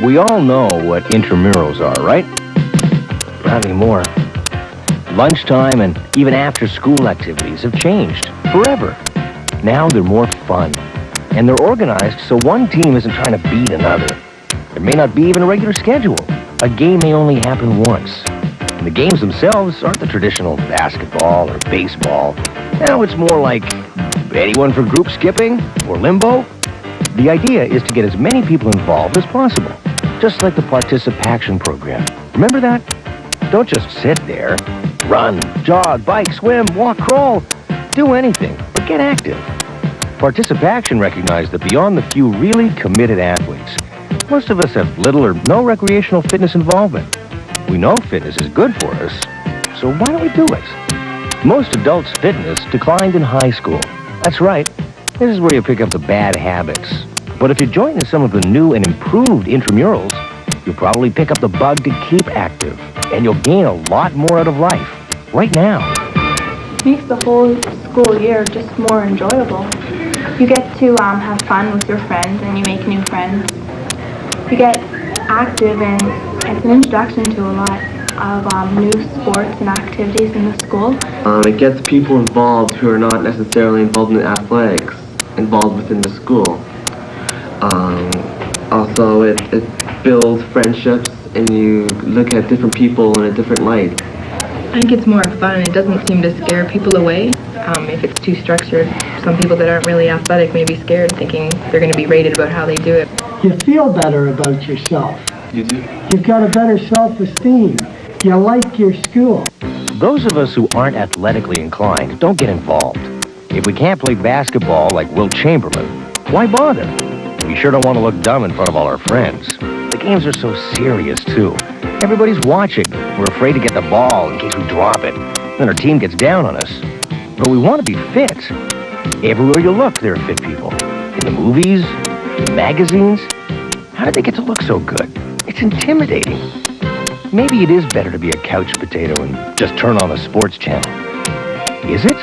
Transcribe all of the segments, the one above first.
We all know what intramurals are, right? Not anymore. Lunchtime and even after-school activities have changed forever. Now they're more fun, and they're organized so one team isn't trying to beat another. There may not be even a regular schedule. A game may only happen once. And the games themselves aren't the traditional basketball or baseball. Now it's more like anyone for group skipping or limbo. The idea is to get as many people involved as possible, just like the participation program. Remember that? Don't just sit there. Run, jog, bike, swim, walk, crawl. Do anything, but get active. Participation recognized that beyond the few really committed athletes, most of us have little or no recreational fitness involvement. We know fitness is good for us, so why don't we do it? Most adults' fitness declined in high school. That's right. This is where you pick up the bad habits. But if you join in some of the new and improved intramurals, you'll probably pick up the bug to keep active, and you'll gain a lot more out of life, right now. Makes the whole school year just more enjoyable. You get to have fun with your friends, and you make new friends. You get active, and it's an introduction to a lot of new sports and activities in the school. It gets people involved who are not necessarily involved in athletics, involved within the school. Also, it builds friendships, and you look at different people in a different light. I think it's more fun. It doesn't seem to scare people away. If it's too structured, some people that aren't really athletic may be scared, thinking they're going to be rated about how they do it. You feel better about yourself. You do? You've got a better self-esteem. You like your school. Those of us who aren't athletically inclined don't get involved. If we can't play basketball like Wilt Chamberlain, why bother? We sure don't want to look dumb in front of all our friends. The games are so serious, too. Everybody's watching. We're afraid to get the ball in case we drop it. Then our team gets down on us. But we want to be fit. Everywhere you look, there are fit people. In the movies, in magazines. How did they get to look so good? It's intimidating. Maybe it is better to be a couch potato and just turn on the sports channel. Is it?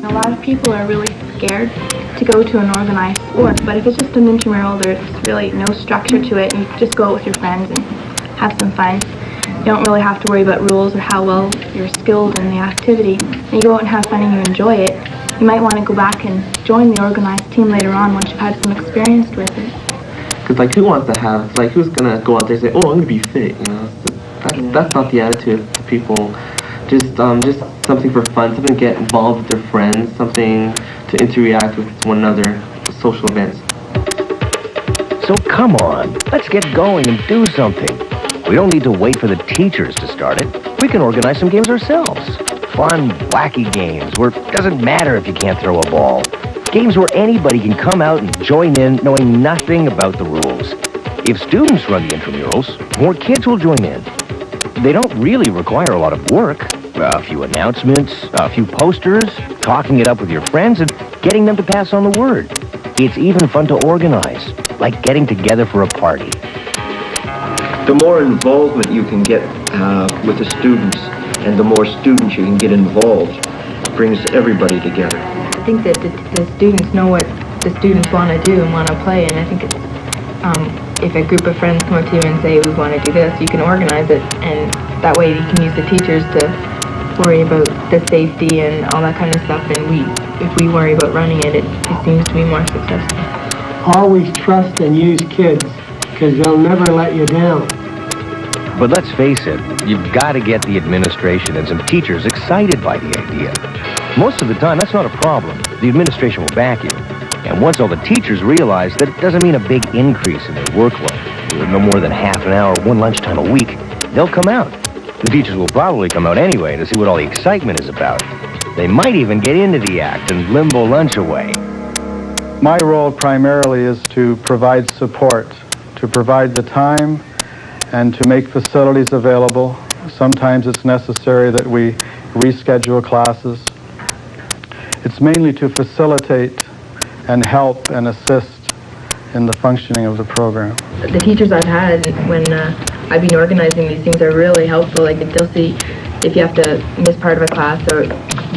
A lot of people are really scared to go to an organized sport, but if it's just an intramural, there's really no structure to it, and you just go out with your friends and have some fun. You don't really have to worry about rules or how well you're skilled in the activity. And you go out and have fun and you enjoy it. You might want to go back and join the organized team later on once you've had some experience with it. Because, who wants to have, who's going to go out there and say, oh, I'm going to be fit, That's not the attitude to people. Just something for fun, something to get involved with their friends, something to interact with one another, social events. So come on, let's get going and do something. We don't need to wait for the teachers to start it. We can organize some games ourselves. Fun, wacky games where it doesn't matter if you can't throw a ball. Games where anybody can come out and join in knowing nothing about the rules. If students run the intramurals, more kids will join in. They don't really require a lot of work. A few announcements, a few posters, talking it up with your friends, and getting them to pass on the word. It's even fun to organize, like getting together for a party. The more involvement you can get with the students, and the more students you can get involved, brings everybody together. I think that the students know what the students want to do and want to play, and I think it's, if a group of friends come up to you and say, we want to do this, you can organize it, and that way you can use the teachers to worry about the safety and all that kind of stuff, and if we worry about running it, it seems to be more successful. Always trust and use kids, because they'll never let you down. But let's face it, you've got to get the administration and some teachers excited by the idea. Most of the time, that's not a problem. The administration will back you. And once all the teachers realize that it doesn't mean a big increase in their workload, no more than half an hour, one lunchtime a week, they'll come out. The teachers will probably come out anyway to see what all the excitement is about. They might even get into the act and limbo lunch away. My role primarily is to provide support, to provide the time and to make facilities available. Sometimes it's necessary that we reschedule classes. It's mainly to facilitate and help and assist in the functioning of the program. The teachers I've had when I've been organizing these things are really helpful. Like they'll see if you have to miss part of a class, or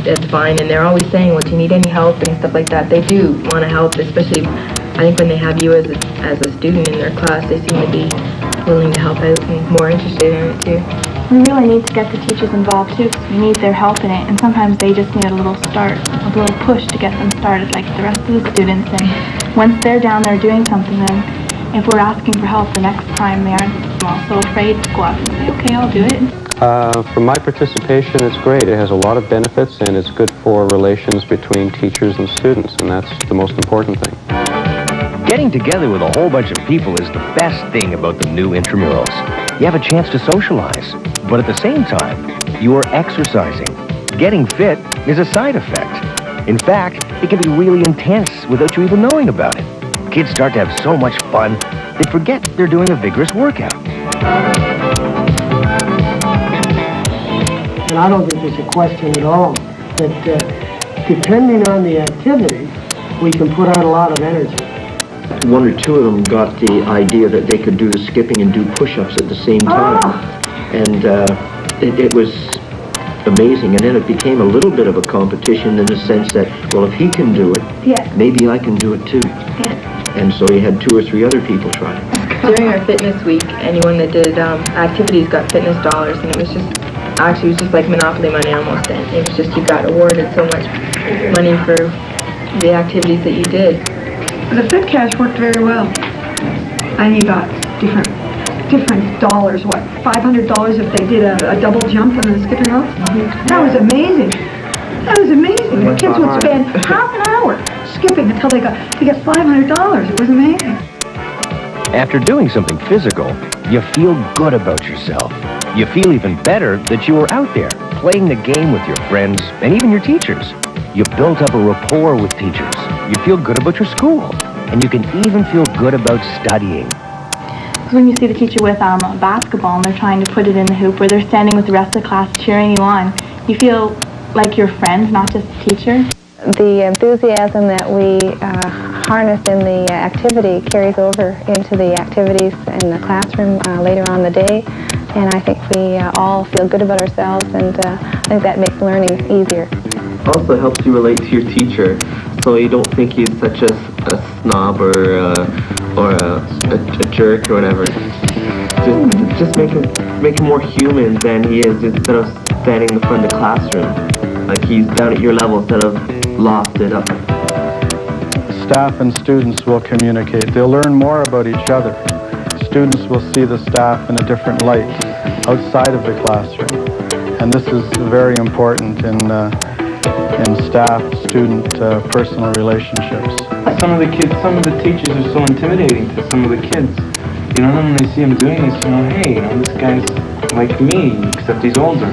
that's fine, and they're always saying, well, do you need any help and stuff like that. They do want to help, especially I think when they have you as a student in their class, they seem to be willing to help out and more interested in it too. We really need to get the teachers involved too, because we need their help in it, and sometimes they just need a little start, a little push to get them started like the rest of the students. And once they're down there doing something, then if we're asking for help the next time, they aren't so afraid to go up and say, okay, I'll do it. From my participation, it's great. It has a lot of benefits, and it's good for relations between teachers and students, and that's the most important thing. Getting together with a whole bunch of people is the best thing about the new Intramurals. You have a chance to socialize, but at the same time, you are exercising. Getting fit is a side effect. In fact, it can be really intense without you even knowing about it. Kids start to have so much fun, they forget they're doing a vigorous workout. And I don't think there's a question at all that depending on the activity, we can put out a lot of energy. One or two of them got the idea that they could do the skipping and do push-ups at the same time. And it was amazing. And then it became a little bit of a competition in the sense that, well, if he can do it, maybe I can do it too. And so you had 2 or 3 other people try it. During our fitness week, anyone that did activities got fitness dollars, and it was just like Monopoly money almost. And it was just, you got awarded so much money for the activities that you did. The Fit Cash worked very well. And you got different dollars, what, $500 if they did a double jump on the skipping rope? That was amazing. That was amazing. The kids would spend half an hour skipping until they get $500. It was amazing. After doing something physical, you feel good about yourself. You feel even better that you were out there, playing the game with your friends and even your teachers. You built up a rapport with teachers. You feel good about your school. And you can even feel good about studying. When you see the teacher with a basketball and they're trying to put it in the hoop, or they're standing with the rest of the class cheering you on, you feel like you're friends, not just a teacher. The enthusiasm that we harness in the activity carries over into the activities in the classroom later on in the day, and I think we all feel good about ourselves, and I think that makes learning easier. Also helps you relate to your teacher, so you don't think he's such a snob or a jerk or whatever. Just make him more human than he is, instead of standing in the front of the classroom. Like he's down at your level instead of lofted up. Staff and students will communicate. They'll learn more about each other. Students will see the staff in a different light outside of the classroom. And this is very important in staff-student personal relationships. Some of the teachers are so intimidating to some of the kids. You know, when they see him doing this, you know, hey, this guy's like me, except he's older.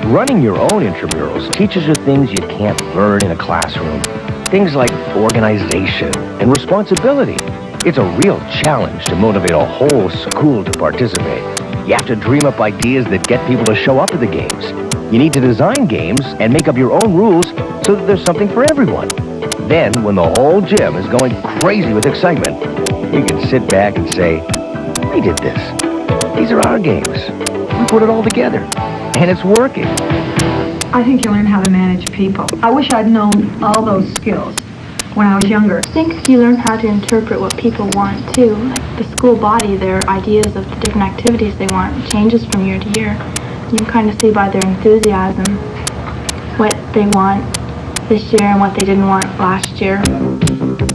Running your own intramurals teaches you things you can't learn in a classroom. Things like organization and responsibility. It's a real challenge to motivate a whole school to participate. You have to dream up ideas that get people to show up to the games. You need to design games and make up your own rules so that there's something for everyone. Then, when the whole gym is going crazy with excitement, you can sit back and say, we did this. These are our games. We put it all together. And it's working. I think you learn how to manage people. I wish I'd known all those skills when I was younger. I think you learn how to interpret what people want too. Like the school body, their ideas of the different activities they want changes from year to year. You can kind of see by their enthusiasm what they want this year and what they didn't want last year.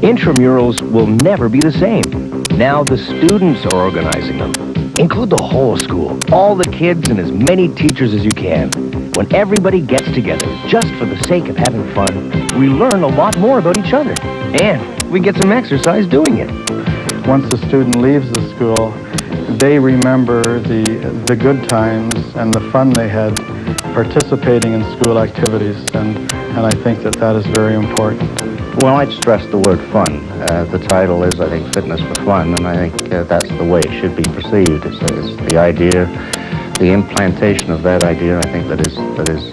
Intramurals will never be the same. Now the students are organizing them. Include the whole school, all the kids and as many teachers as you can. When everybody gets together just for the sake of having fun, we learn a lot more about each other. And we get some exercise doing it. Once a student leaves the school, they remember the good times and the fun they had participating in school activities, and I think that is very important. Well, I'd stress the word fun. The title is, I think, Fitness for Fun, and I think that's the way it should be perceived. It's the idea, the implantation of that idea, I think that is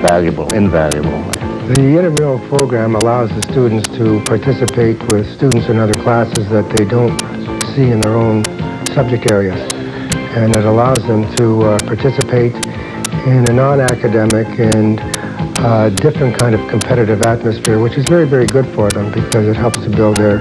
valuable, invaluable. The intramural program allows the students to participate with students in other classes that they don't see in their own subject areas, and it allows them to participate in a non-academic and different kind of competitive atmosphere, which is very, very good for them because it helps to build their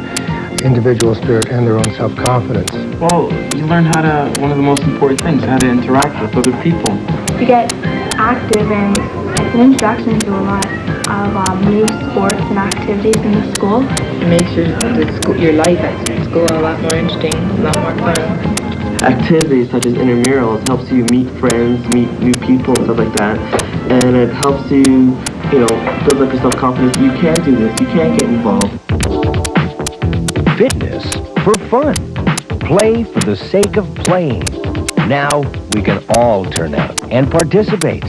individual spirit and their own self-confidence. Well, you learn how to, one of the most important things, how to interact with other people. To get active, and it's an introduction to a lot of new sports and activities in the school. It makes your life at school a lot more interesting, a lot more fun. Activities such as intramurals helps you meet friends, meet new people, and stuff like that. And it helps you, build up your self-confidence. You can do this. You can get involved. Fitness for fun. Play for the sake of playing. Now we can all turn out and participate.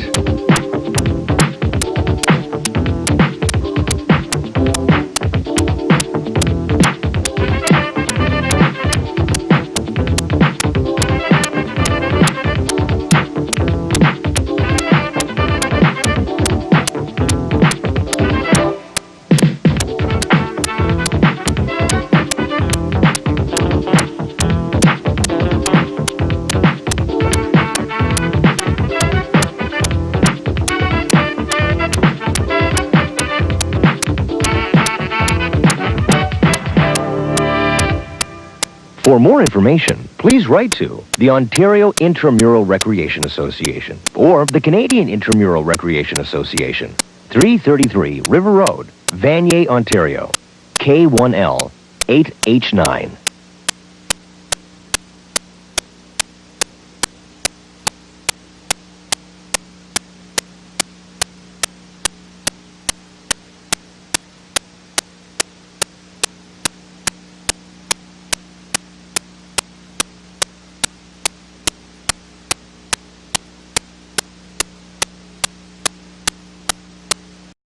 For more information, please write to the Ontario Intramural Recreation Association or the Canadian Intramural Recreation Association, 333 River Road, Vanier, Ontario, K1L 8H9.